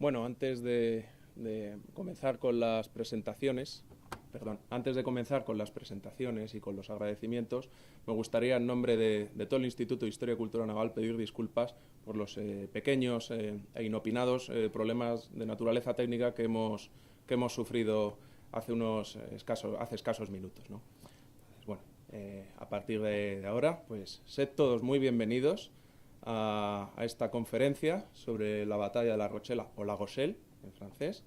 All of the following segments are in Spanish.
Bueno, de comenzar con las presentaciones, antes de comenzar con las presentaciones y con los agradecimientos, me gustaría, en nombre de todo el Instituto de Historia y Cultura Naval, pedir disculpas por los pequeños e inopinados problemas de naturaleza técnica que hemos sufrido hace escasos minutos, ¿no? Entonces, bueno, a partir de ahora, pues sed todos muy bienvenidos a esta conferencia sobre la batalla de La Rochela, o La Rochelle, en francés.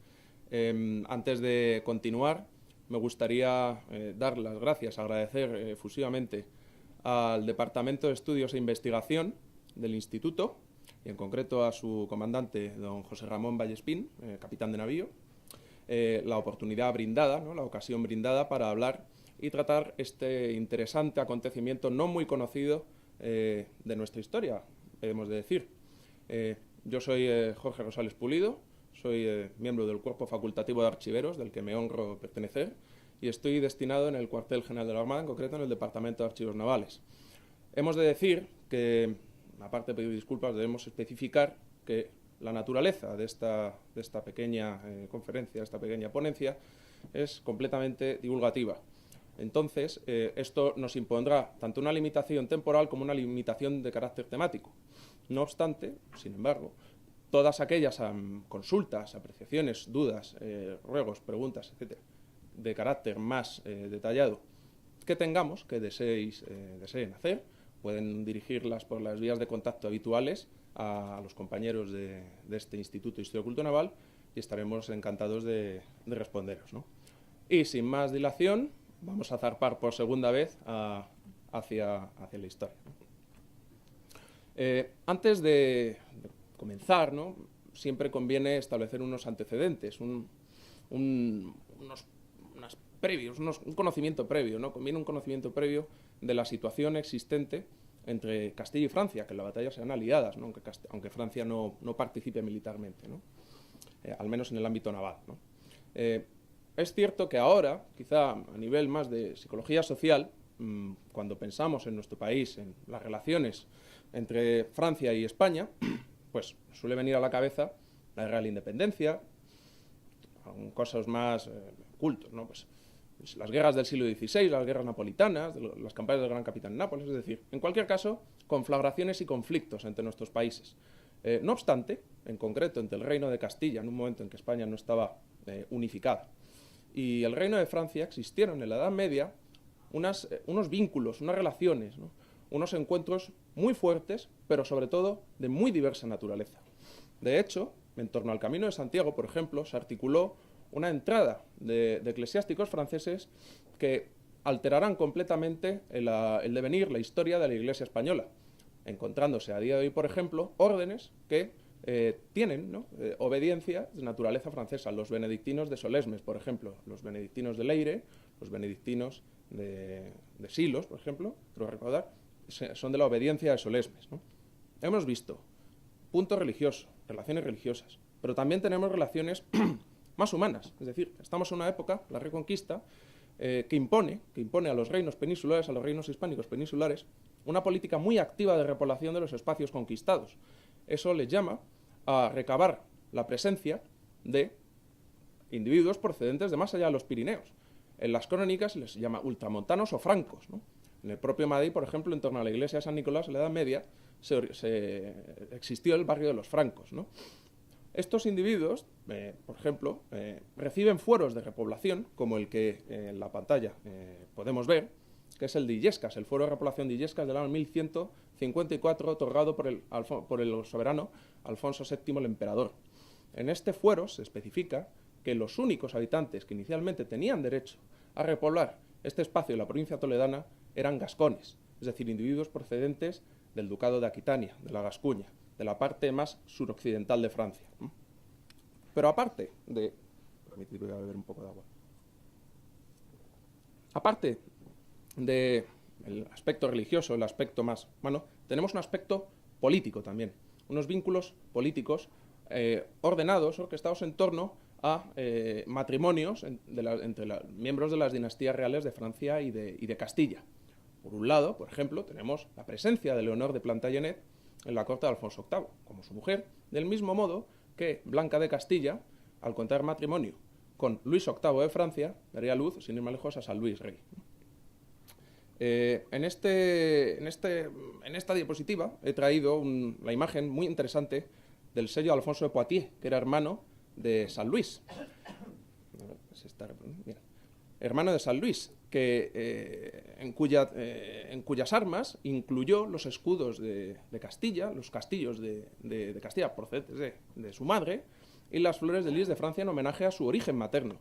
Antes de continuar, me gustaría dar las gracias, agradecer efusivamente al Departamento de Estudios e Investigación del Instituto, y en concreto a su comandante, don José Ramón Vallespín, capitán de navío, la oportunidad brindada, ¿no?, la ocasión brindada para hablar y tratar este interesante acontecimiento no muy conocido de nuestra historia, hemos de decir. Yo soy Jorge Rosales Pulido, soy miembro del Cuerpo Facultativo de Archiveros, del que me honro pertenecer, y estoy destinado en el Cuartel General de la Armada, en concreto en el Departamento de Archivos Navales. Hemos de decir que, aparte de pedir disculpas, debemos especificar que la naturaleza de esta pequeña conferencia, de esta pequeña ponencia, es completamente divulgativa. Entonces, esto nos impondrá tanto una limitación temporal como una limitación de carácter temático. No obstante, sin embargo, todas aquellas consultas, apreciaciones, dudas, ruegos, preguntas, etcétera, de carácter más detallado que tengamos, que deseen hacer, pueden dirigirlas por las vías de contacto habituales a los compañeros de este Instituto de Historia y Cultura Naval, y estaremos encantados de responderos, ¿no? Y sin más dilación, vamos a zarpar por segunda vez hacia la historia. Antes de comenzar, ¿no?, siempre conviene establecer unos antecedentes, un conocimiento previo, ¿no? Conviene un conocimiento previo de la situación existente entre Castilla y Francia, que en la batalla sean aliadas, ¿no?, aunque Francia no participe militarmente, ¿no?, al menos en el ámbito naval, ¿no? Es cierto que ahora, quizá a nivel más de psicología social, cuando pensamos en nuestro país, en las relaciones entre Francia y España, pues suele venir a la cabeza la guerra de la independencia, cosas más cultos, ¿no? Pues las guerras del siglo XVI, las guerras napolitanas, las campañas del Gran Capitán en Nápoles, es decir, en cualquier caso, conflagraciones y conflictos entre nuestros países. No obstante, en concreto entre el Reino de Castilla, en un momento en que España no estaba unificada, y el Reino de Francia, existieron en la Edad Media unos vínculos, unas relaciones, ¿no?, unos encuentros muy fuertes, pero sobre todo de muy diversa naturaleza. De hecho, en torno al Camino de Santiago, por ejemplo, se articuló una entrada de eclesiásticos franceses que alterarán completamente el devenir, la historia de la Iglesia española, encontrándose a día de hoy, por ejemplo, órdenes que tienen, ¿no?, obediencia de naturaleza francesa. Los benedictinos de Solesmes, por ejemplo, los benedictinos de Leyre, los benedictinos de Silos, por ejemplo, creo recordar, son de la obediencia de Solesmes, ¿no? Hemos visto puntos religiosos, relaciones religiosas, pero también tenemos relaciones más humanas. Es decir, estamos en una época, la Reconquista, que impone a los reinos peninsulares, a los reinos hispánicos peninsulares, una política muy activa de repoblación de los espacios conquistados. Eso les llama a recabar la presencia de individuos procedentes de más allá de los Pirineos. En las crónicas se les llama ultramontanos o francos, ¿no? En el propio Madrid, por ejemplo, en torno a la iglesia de San Nicolás, en la Edad Media, existió el barrio de los francos, ¿no? Estos individuos, por ejemplo, reciben fueros de repoblación, como el que en la pantalla podemos ver, que es el de Illescas, el fuero de repoblación de Illescas del año 1154, otorgado por el soberano Alfonso VII el Emperador. En este fuero se especifica que los únicos habitantes que inicialmente tenían derecho a repoblar este espacio de la provincia toledana eran gascones, es decir, individuos procedentes del ducado de Aquitania, de la Gascuña, de la parte más suroccidental de Francia. Pero aparte de... Permitidme beber un poco de agua. Aparte del aspecto religioso, el aspecto más humano, tenemos un aspecto político también, unos vínculos políticos ordenados, orquestados en torno a matrimonios entre miembros de las dinastías reales de Francia y de Castilla. Por un lado, por ejemplo, tenemos la presencia de Leonor de Plantagenet en la corte de Alfonso VIII, como su mujer, del mismo modo que Blanca de Castilla, al contraer matrimonio con Luis VIII de Francia, daría luz, sin ir más lejos, a San Luis Rey. En esta diapositiva he traído la imagen muy interesante del sello de Alfonso de Poitiers, que era hermano de San Luis. Hermano de San Luis, en cuyas armas incluyó los escudos de Castilla, los castillos de Castilla procedentes de su madre, y las flores de lis de Francia en homenaje a su origen materno.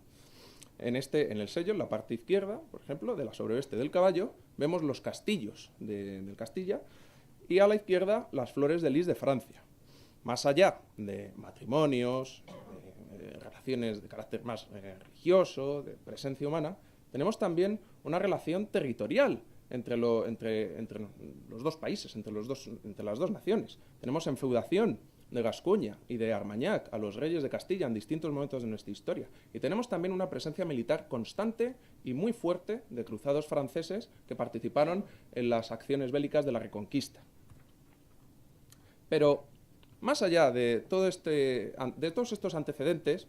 En el sello, en la parte izquierda, por ejemplo, de la sobreoeste del caballo, vemos los castillos del Castilla y a la izquierda las flores de lis de Francia. Más allá de matrimonios, relaciones de carácter más religioso, de presencia humana, tenemos también una relación territorial entre los dos países, entre las dos naciones. Tenemos enfeudación de Gascuña y de Armagnac a los reyes de Castilla en distintos momentos de nuestra historia. Y tenemos también una presencia militar constante y muy fuerte de cruzados franceses que participaron en las acciones bélicas de la Reconquista. Pero, más allá de todos estos antecedentes,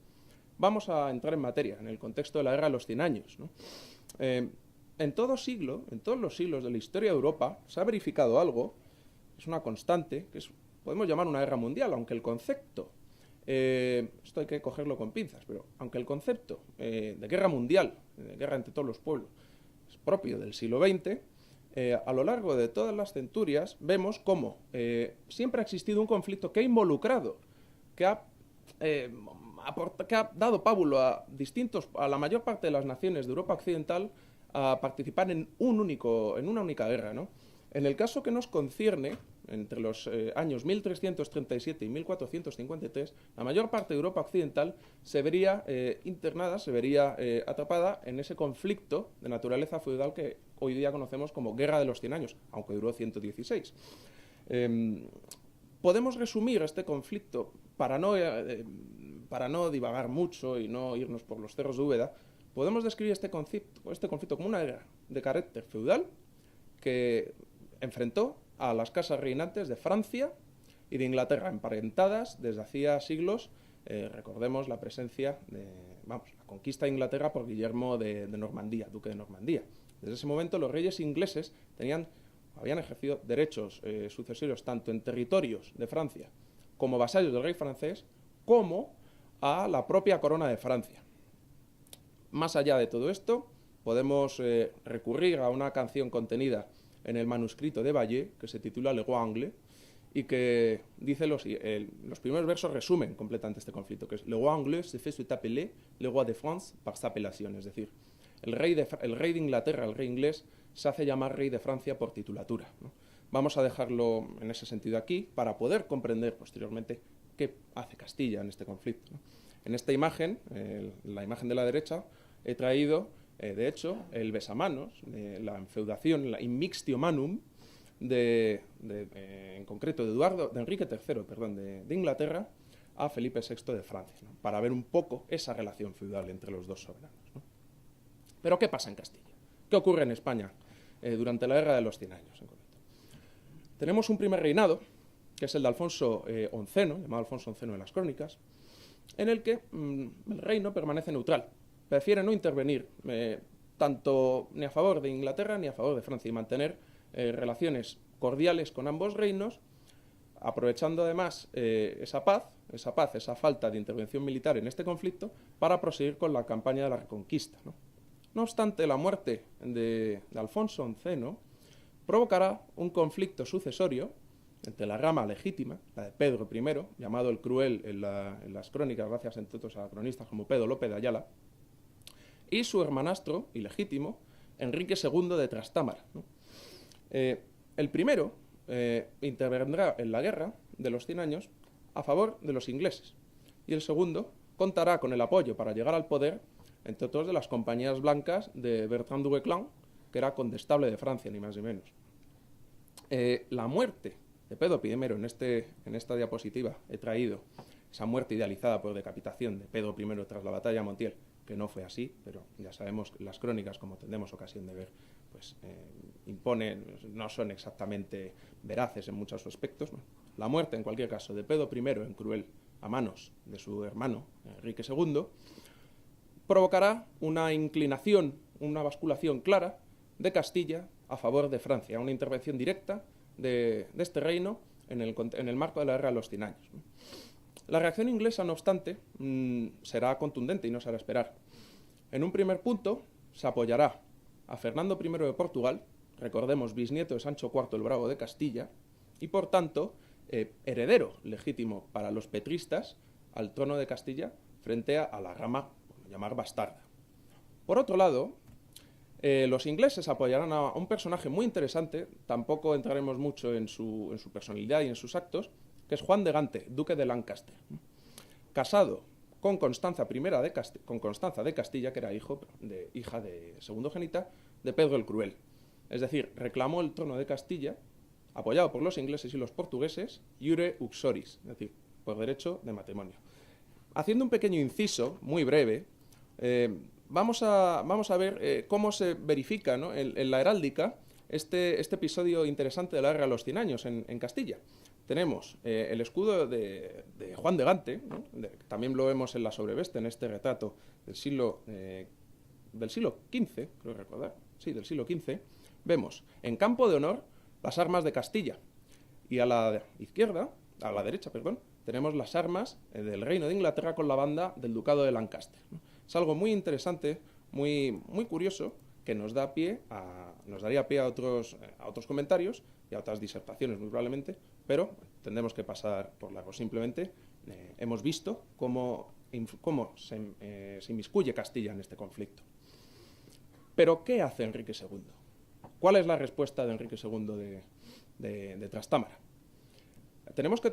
vamos a entrar en materia, en el contexto de la Guerra de los 100 años, ¿no? En todos los siglos de la historia de Europa, se ha verificado algo, es una constante, que podemos llamar una guerra mundial, aunque el concepto, esto hay que cogerlo con pinzas, pero aunque el concepto de guerra mundial, de guerra entre todos los pueblos, es propio del siglo XX, a lo largo de todas las centurias vemos cómo siempre ha existido un conflicto que ha involucrado, que ha dado pábulo a la mayor parte de las naciones de Europa Occidental a participar en una única guerra, ¿no? En el caso que nos concierne, entre los años 1337 y 1453, la mayor parte de Europa Occidental se vería internada, se vería atrapada en ese conflicto de naturaleza feudal que hoy día conocemos como Guerra de los 100 años, aunque duró 116. Podemos resumir este conflicto, para no divagar mucho y no irnos por los cerros de Úbeda, podemos describir este conflicto como una guerra de carácter feudal que enfrentó a las casas reinantes de Francia y de Inglaterra, emparentadas desde hacía siglos. Recordemos la presencia la conquista de Inglaterra por Guillermo de Normandía, duque de Normandía. Desde ese momento los reyes ingleses habían ejercido derechos sucesorios tanto en territorios de Francia como vasallos del rey francés, como a la propia corona de Francia. Más allá de todo esto, podemos recurrir a una canción contenida en el manuscrito de Ballé, que se titula Le Roi Anglais, y que dice los primeros versos resumen completamente este conflicto, que es Le Roi Anglais se fait appeler le Roi de France par sa appellation, es decir, el rey de Inglaterra, el rey inglés, se hace llamar rey de Francia por titulatura, ¿no? Vamos a dejarlo en ese sentido aquí para poder comprender posteriormente qué hace Castilla en este conflicto, ¿no? En esta imagen, la imagen de la derecha, he traído, de hecho, el besamanos, la enfeudación, la immixtio manum, en concreto de Enrique III, de Inglaterra, a Felipe VI de Francia, ¿no? Para ver un poco esa relación feudal entre los dos soberanos, ¿no? Pero ¿qué pasa en Castilla? ¿Qué ocurre en España durante la Guerra de los 100 años? En concreto? Tenemos un primer reinado, que es el de Alfonso XI, llamado Alfonso XI de las Crónicas, en el que el reino permanece neutral, prefiere no intervenir tanto ni a favor de Inglaterra ni a favor de Francia y mantener relaciones cordiales con ambos reinos, aprovechando además esa falta de intervención militar en este conflicto para proseguir con la campaña de la Reconquista, ¿no? No obstante, la muerte de Alfonso XI provocará un conflicto sucesorio entre la rama legítima, la de Pedro I, llamado el Cruel en las crónicas, gracias entre otros a cronistas como Pedro López de Ayala, y su hermanastro ilegítimo, Enrique II de Trastámara, ¿no? El primero intervendrá en la guerra de los 100 años a favor de los ingleses, y el segundo contará con el apoyo para llegar al poder, entre otros, de las compañías blancas de Bertrand du Guesclin, que era condestable de Francia, ni más ni menos. La muerte de Pedro I, en esta diapositiva he traído esa muerte idealizada por decapitación de Pedro I tras la batalla de Montiel, que no fue así, pero ya sabemos que las crónicas, como tendremos ocasión de ver, pues no son exactamente veraces en muchos aspectos, ¿no? La muerte, en cualquier caso, de Pedro I en Cruel a manos de su hermano, Enrique II, provocará una inclinación, una basculación clara de Castilla a favor de Francia, una intervención directa de este reino en el marco de la Guerra de los 100 años. La reacción inglesa, no obstante, será contundente y no se hará esperar. En un primer punto, se apoyará a Fernando I de Portugal, recordemos, bisnieto de Sancho IV el Bravo de Castilla, y por tanto, heredero legítimo para los petristas al trono de Castilla frente a la rama, llamar bastarda. Por otro lado, los ingleses apoyarán a un personaje muy interesante, tampoco entraremos mucho en su personalidad y en sus actos, que es Juan de Gante, duque de Lancaster, casado con Constanza de Castilla, que era hija de segundogénita de Pedro el Cruel. Es decir, reclamó el trono de Castilla, apoyado por los ingleses y los portugueses, iure uxoris, es decir, por derecho de matrimonio. Haciendo un pequeño inciso, muy breve, vamos a ver cómo se verifica, ¿no?, en la heráldica este episodio interesante de la Guerra de los 100 años en Castilla. Tenemos el escudo de Juan de Gante, ¿no?, también lo vemos en la sobreveste, en este retrato del siglo XV, creo recordar, sí, del siglo XV. Vemos en campo de honor las armas de Castilla y a la derecha, tenemos las armas del Reino de Inglaterra con la banda del Ducado de Lancaster, ¿no? Es algo muy interesante, muy curioso, que nos daría pie a otros comentarios y a otras disertaciones muy probablemente, pero tendremos que pasar por largo. Simplemente hemos visto cómo se inmiscuye Castilla en este conflicto. Pero, ¿qué hace Enrique II? ¿Cuál es la respuesta de Enrique II de Trastámara?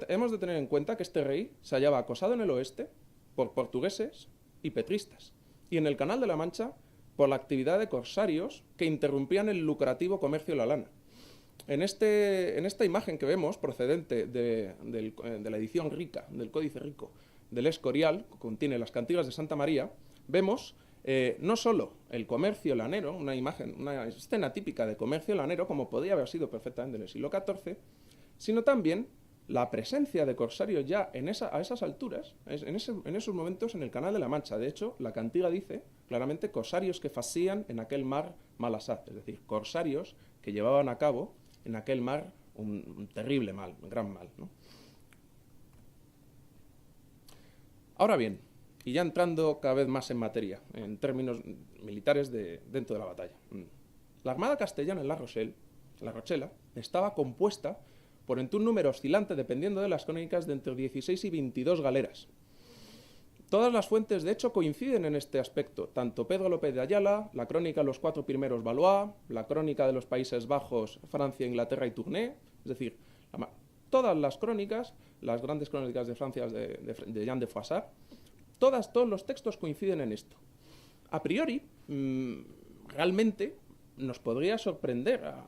Hemos de tener en cuenta que este rey se hallaba acosado en el oeste por portugueses y petristas, y en el Canal de la Mancha por la actividad de corsarios que interrumpían el lucrativo comercio de la lana. En esta imagen que vemos, procedente de la edición rica, del Códice Rico, del Escorial, que contiene las cantigas de Santa María, vemos no solo el comercio lanero, una escena típica de comercio lanero, como podía haber sido perfectamente en el siglo XIV, sino también la presencia de corsarios ya a esas alturas, en esos momentos en el Canal de la Mancha. De hecho, la cantiga dice claramente corsarios que facían en aquel mar malasat, es decir, corsarios que llevaban a cabo en aquel mar un terrible mal, un gran mal, ¿no? Ahora bien, y ya entrando cada vez más en materia, en términos militares dentro de la batalla, la armada castellana en La Rochela, estaba compuesta por un número oscilante, dependiendo de las crónicas, de entre 16 y 22 galeras. Todas las fuentes, de hecho, coinciden en este aspecto. Tanto Pedro López de Ayala, la crónica de los 4 primeros Valois, la crónica de los Países Bajos, Francia, Inglaterra y Tournai, es decir, todas las crónicas, las grandes crónicas de Francia de Jean de Froissart, todos los textos coinciden en esto. A priori, realmente nos podría sorprender, a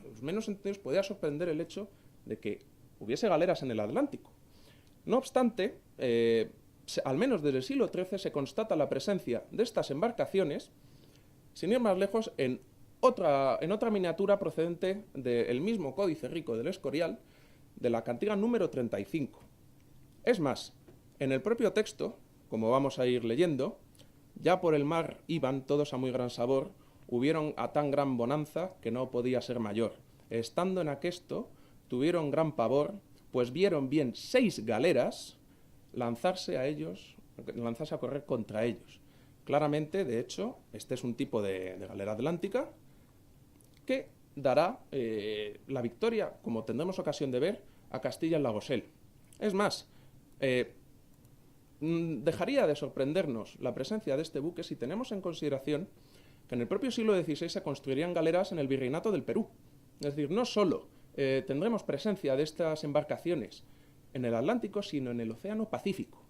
los menos entendidos, podría sorprender el hecho de que hubiese galeras en el Atlántico. No obstante, al menos desde el siglo XIII se constata la presencia de estas embarcaciones, sin ir más lejos, en otra miniatura procedente del mismo Códice Rico del Escorial, de la cantiga número 35. Es más, en el propio texto, como vamos a ir leyendo, ya por el mar iban todos a muy gran sabor, hubieron a tan gran bonanza que no podía ser mayor. Estando en aquesto, tuvieron gran pavor, pues vieron bien 6 galeras lanzarse a correr contra ellos. Claramente, de hecho, este es un tipo de galera atlántica que dará la victoria, como tendremos ocasión de ver, a Castilla en la Rochelle. Es más, dejaría de sorprendernos la presencia de este buque si tenemos en consideración que en el propio siglo XVI se construirían galeras en el Virreinato del Perú. Es decir, no solo tendremos presencia de estas embarcaciones en el Atlántico, sino en el Océano Pacífico.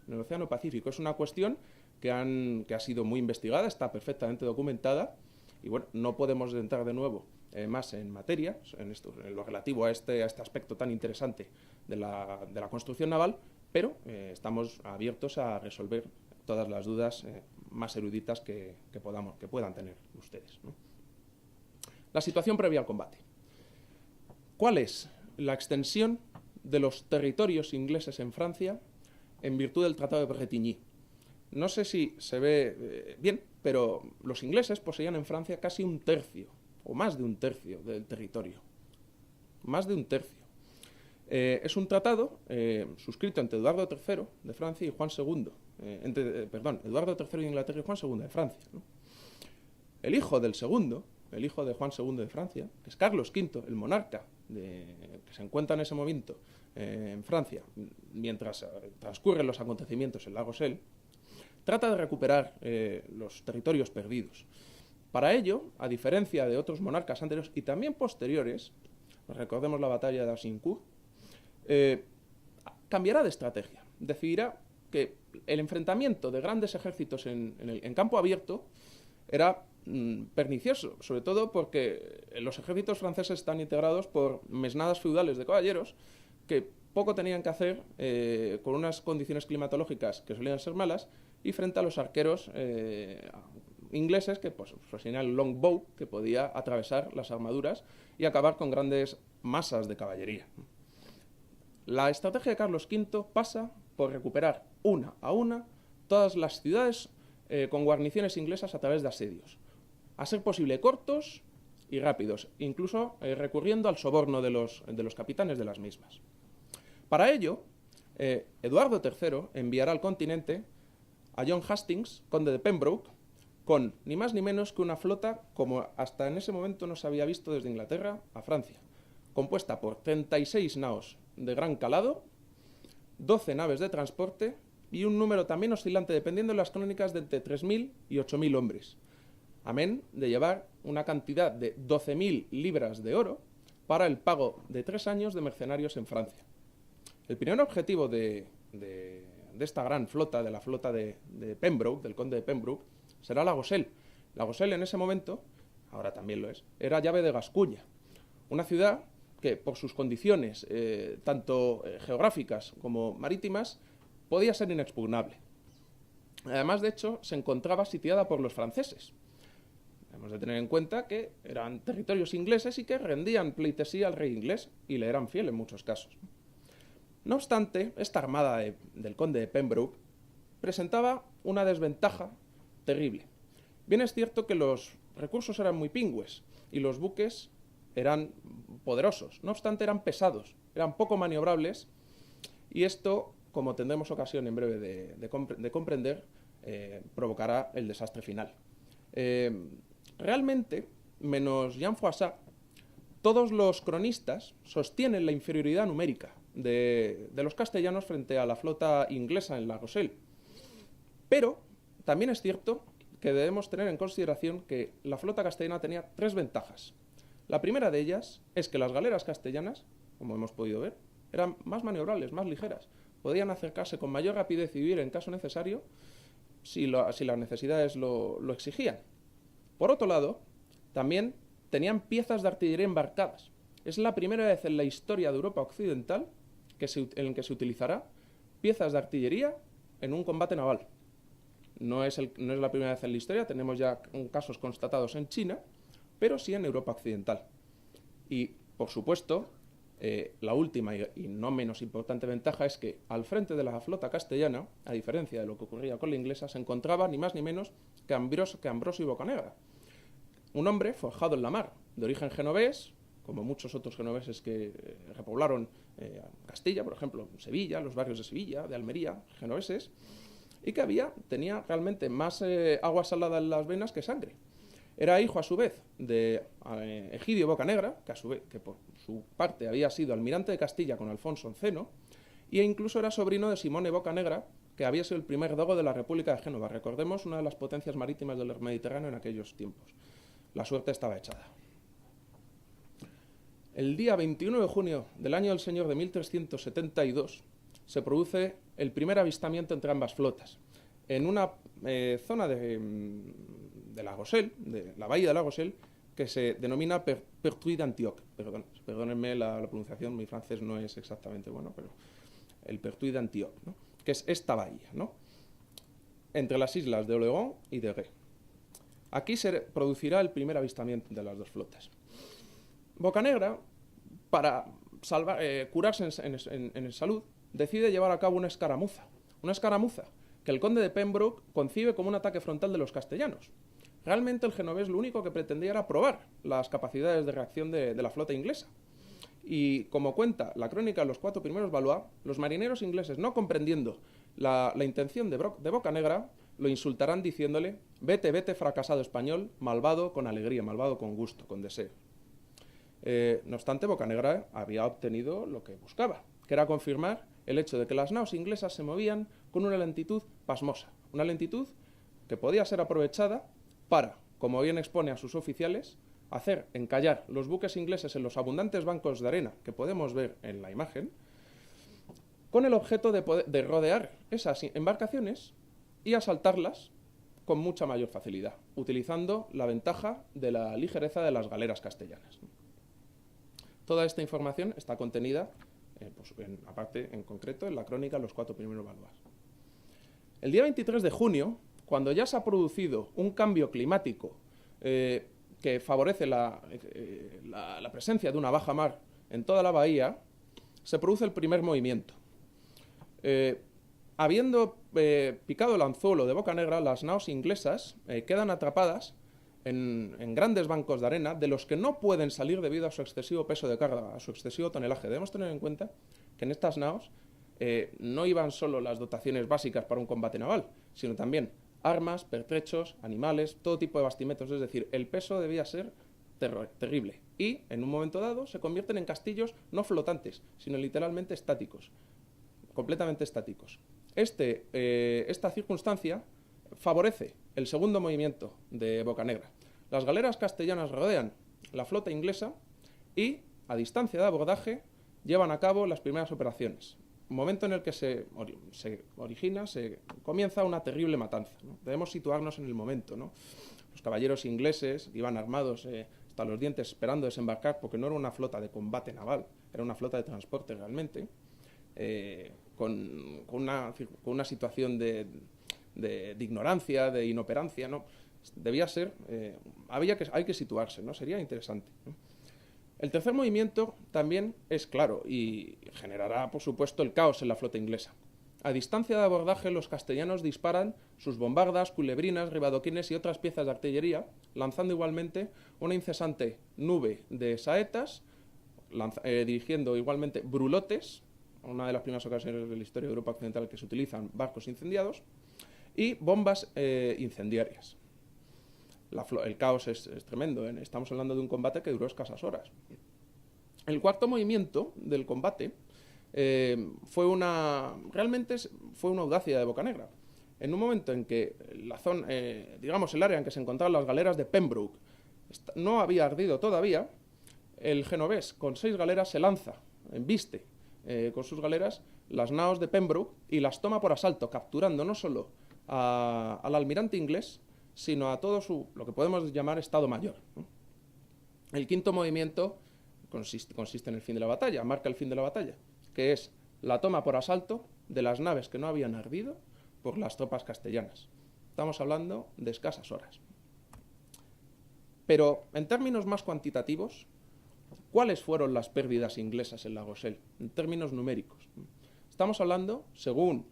En el Océano Pacífico es una cuestión que ha sido muy investigada, está perfectamente documentada, y bueno, no podemos entrar de nuevo más en materia, en lo relativo a este aspecto tan interesante de la construcción naval, pero estamos abiertos a resolver todas las dudas más eruditas que puedan tener ustedes, ¿no? La situación previa al combate. ¿Cuál es la extensión de los territorios ingleses en Francia en virtud del Tratado de Bretigny. No sé si se ve bien, pero los ingleses poseían en Francia casi un tercio, o más de un tercio del territorio. Más de un tercio. Es un tratado suscrito entre Eduardo III de Francia y Juan II. Eduardo III de Inglaterra y Juan II de Francia, ¿no? El hijo del segundo, el hijo de Juan II de Francia, que es Carlos V, el monarca que se encuentra en ese momento en Francia, mientras transcurren los acontecimientos en La Rochelle, trata de recuperar los territorios perdidos. Para ello, a diferencia de otros monarcas anteriores y también posteriores, recordemos la batalla de Agincourt, cambiará de estrategia. Decidirá que el enfrentamiento de grandes ejércitos en campo abierto era pernicioso, sobre todo porque los ejércitos franceses están integrados por mesnadas feudales de caballeros que poco tenían que hacer con unas condiciones climatológicas que solían ser malas y frente a los arqueros ingleses que poseían el longbow, que podía atravesar las armaduras y acabar con grandes masas de caballería. La estrategia de Carlos V pasa por recuperar una a una todas las ciudades con guarniciones inglesas a través de asedios, a ser posible cortos y rápidos, incluso recurriendo al soborno de los capitanes de las mismas. Para ello, Eduardo III enviará al continente a John Hastings, conde de Pembroke, con ni más ni menos que una flota como hasta en ese momento no se había visto desde Inglaterra a Francia, compuesta por 36 naos de gran calado, 12 naves de transporte y un número también oscilante, dependiendo de las crónicas, de entre 3.000 y 8.000 hombres, amén de llevar una cantidad de 12.000 libras de oro para el pago de 3 años de mercenarios en Francia. El primer objetivo de esta gran flota, de la flota de Pembroke, del conde de Pembroke, será La Rochelle. La Rochelle en ese momento, ahora también lo es, era llave de Gascuña, una ciudad que por sus condiciones tanto geográficas como marítimas podía ser inexpugnable. Además, de hecho, se encontraba sitiada por los franceses. Hemos de tener en cuenta que eran territorios ingleses y que rendían pleitesía al rey inglés y le eran fiel en muchos casos. No obstante, esta armada del conde de Pembroke presentaba una desventaja terrible. Bien es cierto que los recursos eran muy pingües y los buques eran poderosos, no obstante eran pesados, eran poco maniobrables y esto, como tendremos ocasión en breve de comprender, provocará el desastre final. Realmente, menos Jean Froissart, todos los cronistas sostienen la inferioridad numérica de los castellanos frente a la flota inglesa en La Rochelle. Pero también es cierto que debemos tener en consideración que la flota castellana tenía 3 ventajas. La primera de ellas es que las galeras castellanas, como hemos podido ver, eran más maniobrables, más ligeras. Podían acercarse con mayor rapidez y huir en caso necesario si las necesidades lo exigían. Por otro lado, también tenían piezas de artillería embarcadas. Es la primera vez en la historia de Europa occidental en que se utilizará piezas de artillería en un combate naval. No es la primera vez en la historia, tenemos ya casos constatados en China, pero sí en Europa occidental. Y, por supuesto, la última y no menos importante ventaja es que al frente de la flota castellana, a diferencia de lo que ocurría con la inglesa, se encontraba ni más ni menos que Ambrosio Bocanegra, un hombre forjado en la mar, de origen genovés, como muchos otros genoveses que repoblaron Castilla, por ejemplo, Sevilla, los barrios de Sevilla, de Almería, genoveses, y que tenía realmente más agua salada en las venas que sangre. Era hijo, a su vez, de Egidio Bocanegra, que por su parte había sido almirante de Castilla con Alfonso X, e incluso era sobrino de Simone Bocanegra, que había sido el primer dogo de la República de Génova. Recordemos, una de las potencias marítimas del Mediterráneo en aquellos tiempos. La suerte estaba echada. El día 21 de junio del año del Señor de 1372 se produce el primer avistamiento entre ambas flotas. En una zona de La Rochelle, de la bahía de La Rochelle, que se denomina Pertuis d'Antioche. Perdónenme la pronunciación, mi francés no es exactamente bueno, pero el Pertuis d'Antioche, ¿no? Que es esta bahía, ¿no? Entre las islas de Oléron y de Ré. Aquí se producirá el primer avistamiento de las dos flotas. Bocanegra, para curarse en salud, decide llevar a cabo una escaramuza una escaramuza que el conde de Pembroke concibe como un ataque frontal de los castellanos. Realmente el genovés lo único que pretendía era probar las capacidades de reacción de la flota inglesa. Y como cuenta la crónica de los 4 primeros Valois, los marineros ingleses, no comprendiendo la intención de Bocanegra, lo insultarán diciéndole: vete, vete, fracasado español, malvado con alegría, malvado con gusto, con deseo. No obstante, Bocanegra había obtenido lo que buscaba, que era confirmar el hecho de que las naos inglesas se movían con una lentitud pasmosa, una lentitud que podía ser aprovechada para, como bien expone a sus oficiales, hacer encallar los buques ingleses en los abundantes bancos de arena que podemos ver en la imagen, con el objeto de rodear esas embarcaciones y asaltarlas con mucha mayor facilidad, utilizando la ventaja de la ligereza de las galeras castellanas. Toda esta información está contenida, aparte en concreto, en la crónica Los 4 primeros Valois. El día 23 de junio, cuando ya se ha producido un cambio climático que favorece la presencia de una baja mar en toda la bahía, se produce el primer movimiento. Habiendo picado el anzuelo de Bocanegra, las naos inglesas quedan atrapadas en grandes bancos de arena, de los que no pueden salir debido a su excesivo peso de carga, a su excesivo tonelaje. Debemos tener en cuenta que en estas naos no iban solo las dotaciones básicas para un combate naval, sino también armas, pertrechos, animales, todo tipo de bastimentos. Es decir, el peso debía ser terrible. Y, en un momento dado, se convierten en castillos no flotantes, sino literalmente estáticos, completamente estáticos. Esta circunstancia favorece el segundo movimiento de Bocanegra. Las galeras castellanas rodean la flota inglesa y, a distancia de abordaje, llevan a cabo las primeras operaciones. Un momento en el que se comienza una terrible matanza, ¿no? Debemos situarnos en el momento, ¿no? Los caballeros ingleses iban armados hasta los dientes esperando desembarcar, porque no era una flota de combate naval, era una flota de transporte realmente, con una situación de ignorancia, de inoperancia, ¿no? Debía ser, hay que situarse, ¿no? Sería interesante, ¿no? El tercer movimiento también es claro y generará, por supuesto, el caos en la flota inglesa. A distancia de abordaje, los castellanos disparan sus bombardas, culebrinas, ribadoquines y otras piezas de artillería, lanzando igualmente una incesante nube de saetas, dirigiendo igualmente brulotes, una de las primeras ocasiones de la historia de Europa Occidental que se utilizan barcos incendiados, y bombas incendiarias. El caos es tremendo, ¿eh? Estamos hablando de un combate que duró escasas horas. El cuarto movimiento del combate realmente fue una audacia de Bocanegra. En un momento en que la zona, el área en que se encontraban las galeras de Pembroke no había ardido todavía, el genovés con 6 galeras se lanza, embiste con sus galeras las naos de Pembroke y las toma por asalto, capturando no solo al almirante inglés, sino a todo lo que podemos llamar Estado Mayor, ¿no? El quinto movimiento consiste en el fin de la batalla, marca el fin de la batalla, que es la toma por asalto de las naves que no habían ardido por las tropas castellanas. Estamos hablando de escasas horas. Pero, en términos más cuantitativos, ¿cuáles fueron las pérdidas inglesas en La Rochelle? En términos numéricos. Estamos hablando, según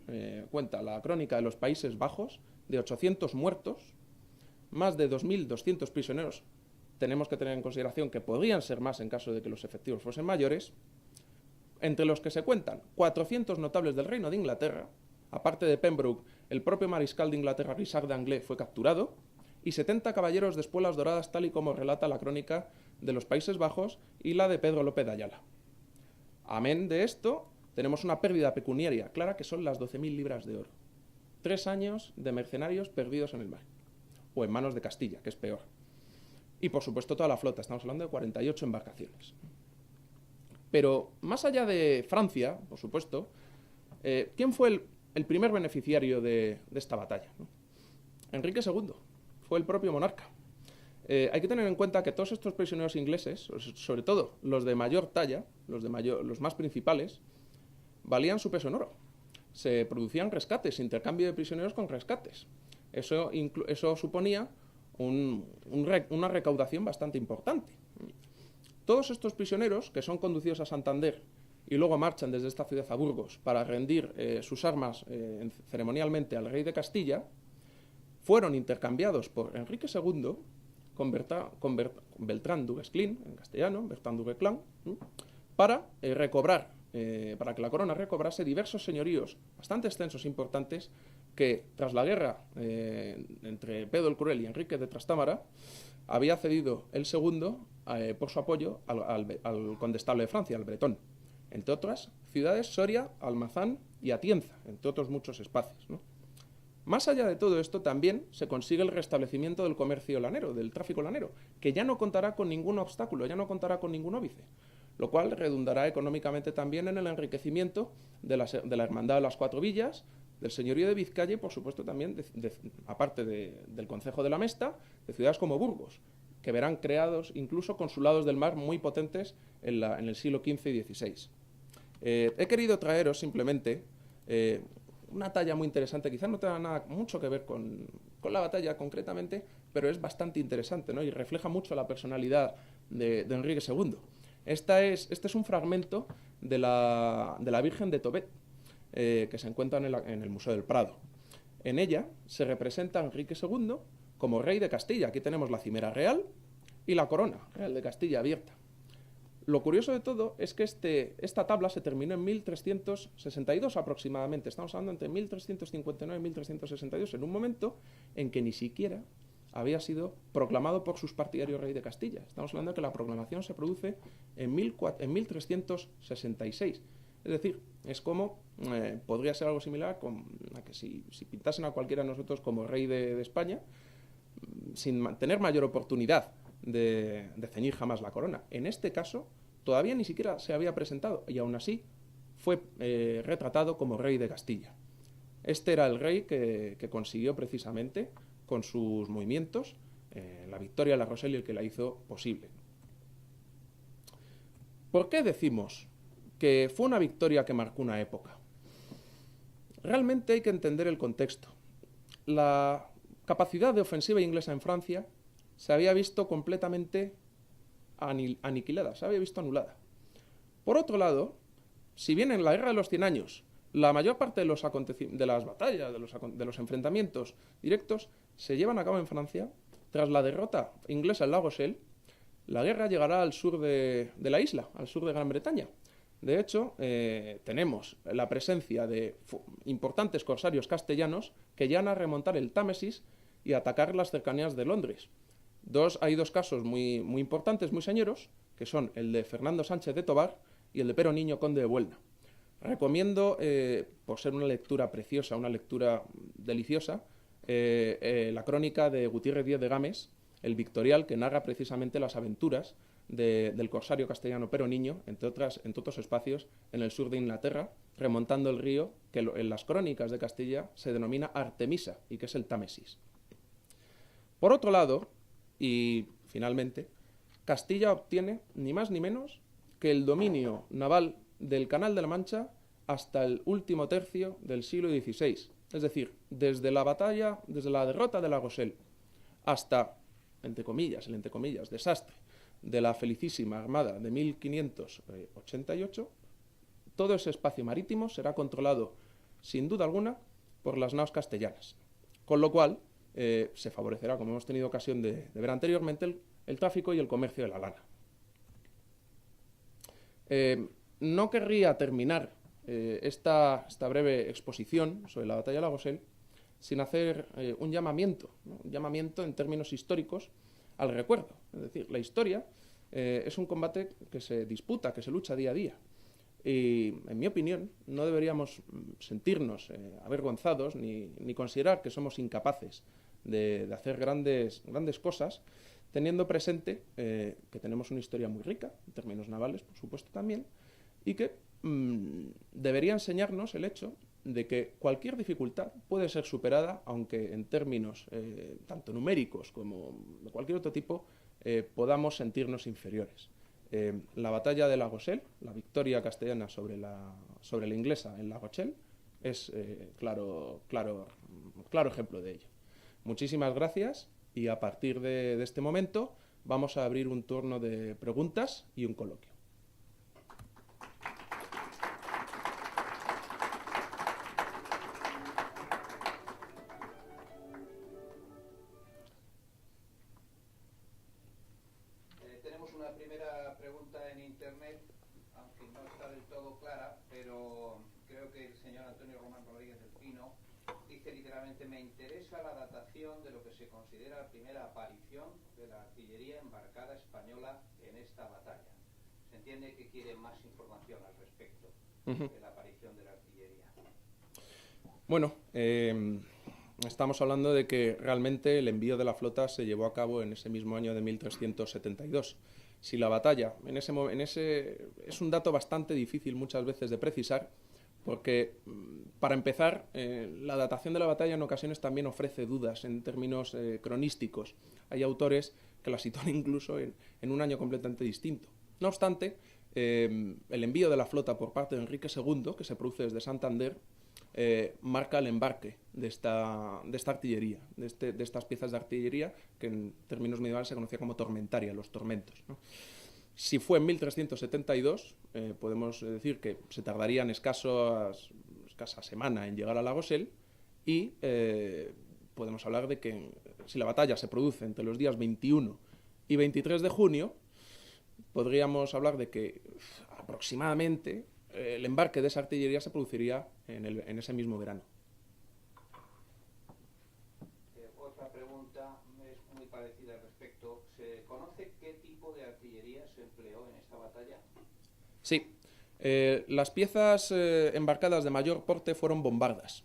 cuenta la crónica de los Países Bajos, de 800 muertos, más de 2.200 prisioneros. Tenemos que tener en consideración que podrían ser más en caso de que los efectivos fuesen mayores, entre los que se cuentan 400 notables del Reino de Inglaterra. Aparte de Pembroke, el propio mariscal de Inglaterra, Richard d'Anglès, fue capturado, y 70 caballeros de espuelas doradas, tal y como relata la crónica de los Países Bajos y la de Pedro López de Ayala. Amén de esto, tenemos una pérdida pecuniaria clara, que son las 12.000 libras de oro. 3 años de mercenarios perdidos en el mar, o en manos de Castilla, que es peor. Y, por supuesto, toda la flota. Estamos hablando de 48 embarcaciones. Pero, más allá de Francia, por supuesto, ¿quién fue el primer beneficiario de esta batalla, ¿no? Enrique II. Fue el propio monarca. Hay que tener en cuenta que todos estos prisioneros ingleses, sobre todo los de mayor talla, los más principales, valían su peso en oro. Se producían rescates, intercambio de prisioneros con rescates. Eso suponía una recaudación bastante importante. Todos estos prisioneros, que son conducidos a Santander y luego marchan desde esta ciudad a Burgos para rendir sus armas ceremonialmente al rey de Castilla, fueron intercambiados por Enrique II con Beltrán du Guesclin, en castellano, Bertrand du Guesclin, para para que la corona recobrase diversos señoríos bastante extensos e importantes que, tras la guerra entre Pedro el Cruel y Enrique de Trastámara, había cedido el segundo por su apoyo al condestable de Francia, al bretón. Entre otras ciudades, Soria, Almazán y Atienza, entre otros muchos espacios, ¿no? Más allá de todo esto, también se consigue el restablecimiento del comercio lanero, del tráfico lanero, que ya no contará con ningún obstáculo, ya no contará con ningún óbice, lo cual redundará económicamente también en el enriquecimiento de la Hermandad de las Cuatro Villas, del señorío de Vizcaya y, por supuesto, también, aparte del concejo de la Mesta, de ciudades como Burgos, que verán creados incluso consulados del mar muy potentes en el siglo XV y XVI. He querido traeros simplemente una talla muy interesante, quizás no tenga mucho que ver con la batalla concretamente, pero es bastante interesante, ¿no? Y refleja mucho la personalidad de Enrique II. Este es un fragmento de la Virgen de Tobet, que se encuentra en el Museo del Prado. En ella se representa a Enrique II como rey de Castilla. Aquí tenemos la cimera real y la corona real de Castilla abierta. Lo curioso de todo es que esta tabla se terminó en 1362 aproximadamente. Estamos hablando entre 1359 y 1362, en un momento en que ni siquiera había sido proclamado por sus partidarios rey de Castilla. Estamos hablando de que la proclamación se produce en 1366. Es decir, es como, podría ser algo similar a que si pintasen a cualquiera de nosotros como rey de España, sin tener mayor oportunidad de ceñir jamás la corona. En este caso, todavía ni siquiera se había presentado y aún así fue retratado como rey de Castilla. Este era el rey que consiguió precisamente, con sus movimientos, la victoria de la Rochelle y el que la hizo posible. ¿Por qué decimos que fue una victoria que marcó una época? Realmente hay que entender el contexto. La capacidad de ofensiva inglesa en Francia se había visto completamente aniquilada, se había visto anulada. Por otro lado, si bien en la Guerra de los 100 años la mayor parte de las batallas, de los enfrentamientos directos se llevan a cabo en Francia, tras la derrota inglesa en La Rochelle, la guerra llegará al sur de la isla, al sur de Gran Bretaña. De hecho, tenemos la presencia de importantes corsarios castellanos que llegan a remontar el Támesis y a atacar las cercanías de Londres. Hay dos casos muy importantes, muy señeros, que son el de Fernando Sánchez de Tobar y el de Pero Niño, conde de Buelna. Recomiendo, por ser una lectura preciosa, una lectura deliciosa, la crónica de Gutiérrez Díez de Gámez, el Victorial, que narra precisamente las aventuras del corsario castellano Pero Niño, entre otros espacios, en el sur de Inglaterra, remontando el río que en las crónicas de Castilla se denomina Artemisa y que es el Támesis. Por otro lado, y finalmente, Castilla obtiene ni más ni menos que el dominio naval del Canal de la Mancha hasta el último tercio del siglo XVI. Es decir, desde la derrota de La Rochelle hasta, entre comillas, desastre de la felicísima Armada de 1588, todo ese espacio marítimo será controlado, sin duda alguna, por las naos castellanas. Con lo cual, se favorecerá, como hemos tenido ocasión de ver anteriormente, el tráfico y el comercio de la lana. No querría terminar esta breve exposición sobre la batalla de La Rochelle sin hacer un llamamiento en términos históricos al recuerdo. Es decir, la historia es un combate que se disputa, que se lucha día a día. Y, en mi opinión, no deberíamos sentirnos avergonzados ni considerar que somos incapaces de hacer grandes cosas, teniendo presente que tenemos una historia muy rica, en términos navales, por supuesto, también, y que debería enseñarnos el hecho de que cualquier dificultad puede ser superada, aunque en términos tanto numéricos como de cualquier otro tipo podamos sentirnos inferiores. La batalla de La Rochelle, la victoria castellana sobre la inglesa en La Rochelle, es claro ejemplo de ello. Muchísimas gracias y a partir de este momento vamos a abrir un turno de preguntas y un coloquio. primera pregunta en internet, aunque no está del todo clara, pero creo que el señor Antonio Román Rodríguez del Pino dice literalmente: me interesa la datación de lo que se considera la primera aparición de la artillería embarcada española en esta batalla. Se entiende que quiere más información al respecto de la aparición de la artillería. Bueno, estamos hablando de que realmente el envío de la flota se llevó a cabo en ese mismo año de 1372. Si la batalla, es un dato bastante difícil muchas veces de precisar, porque, para empezar, la datación de la batalla en ocasiones también ofrece dudas en términos cronísticos. Hay autores que la sitúan incluso en un año completamente distinto. No obstante, el envío de la flota por parte de Enrique II, que se produce desde Santander, marca el embarque de esta artillería, de estas piezas de artillería que en términos medievales se conocía como tormentaria, los tormentos, ¿no? Si fue en 1372, podemos decir que se tardarían escasa semana en llegar a La Rochelle, y podemos hablar de que si la batalla se produce entre los días 21 y 23 de junio, podríamos hablar de que aproximadamente el embarque de esa artillería se produciría en ese mismo verano. Otra pregunta es muy parecida al respecto. ¿Se conoce qué tipo de artillería se empleó en esta batalla? Sí. Las piezas embarcadas de mayor porte fueron bombardas.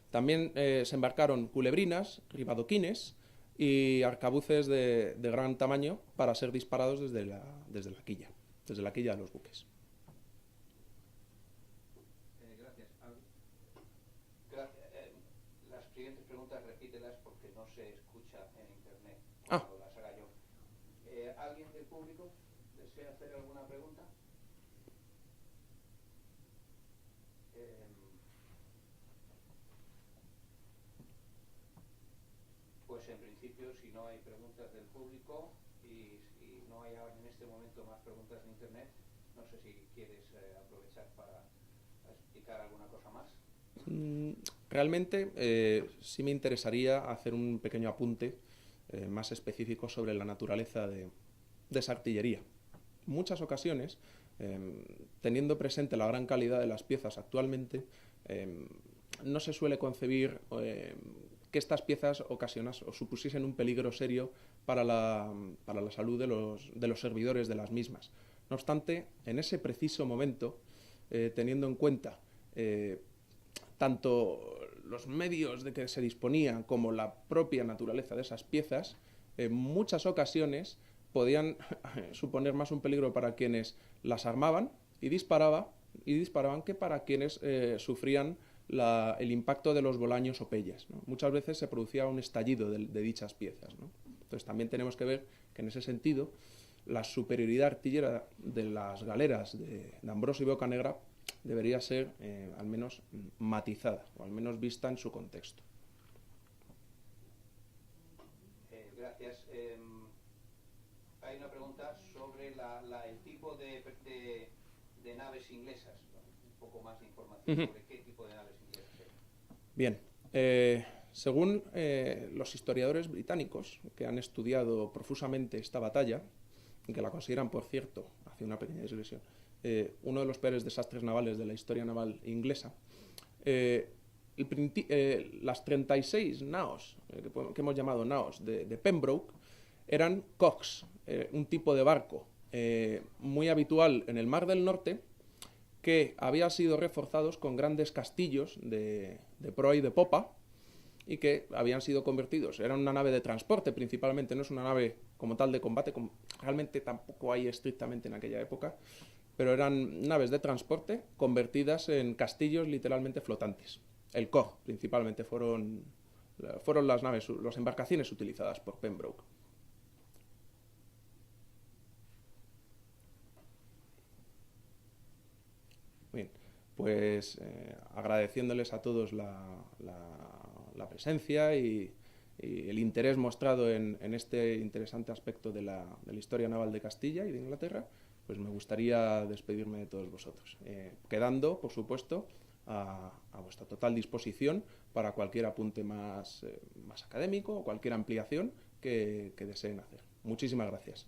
También se embarcaron culebrinas, ribadoquines y arcabuces de gran tamaño para ser disparados desde la quilla de los buques. Las siguientes preguntas repítelas porque no se escucha en internet cuando las haga yo. ¿Alguien del público desea hacer alguna pregunta? Pues en principio, si no hay preguntas del público y no hay en este momento más preguntas en internet, no sé si quieres aprovechar para explicar alguna cosa más. Realmente sí me interesaría hacer un pequeño apunte más específico sobre la naturaleza de esa artillería. En muchas ocasiones, teniendo presente la gran calidad de las piezas actualmente, no se suele concebir que estas piezas supusiesen un peligro serio para la salud de los servidores de las mismas. No obstante, en ese preciso momento, teniendo en cuenta tanto los medios de que se disponía como la propia naturaleza de esas piezas, en muchas ocasiones podían suponer más un peligro para quienes las armaban y disparaban que para quienes sufrían el impacto de los bolaños o pellas, ¿no? Muchas veces se producía un estallido de dichas piezas, ¿no? Entonces también tenemos que ver que en ese sentido la superioridad artillera de las galeras de Ambrosio y Bocanegra debería ser al menos matizada o al menos vista en su contexto. Gracias. Hay una pregunta sobre el tipo de naves inglesas, ¿no? Un poco más de información sobre qué tipo de naves inglesas hay. Bien, según los historiadores británicos que han estudiado profusamente esta batalla, y que la consideran, por cierto, hace una pequeña digresión, uno de los peores desastres navales de la historia naval inglesa, las 36 naos, que hemos llamado naos de Pembroke, eran cogs, un tipo de barco muy habitual en el Mar del Norte, que había sido reforzados con grandes castillos de proa y de popa, y que habían sido convertidos. Era una nave de transporte principalmente, no es una nave como tal de combate, como realmente tampoco hay estrictamente en aquella época, pero eran naves de transporte convertidas en castillos literalmente flotantes. El cog principalmente fueron las embarcaciones utilizadas por Pembroke. Bien, pues agradeciéndoles a todos la presencia y el interés mostrado en este interesante aspecto de la historia naval de Castilla y de Inglaterra, pues me gustaría despedirme de todos vosotros, quedando, por supuesto, a vuestra total disposición para cualquier apunte más académico o cualquier ampliación que deseen hacer. Muchísimas gracias.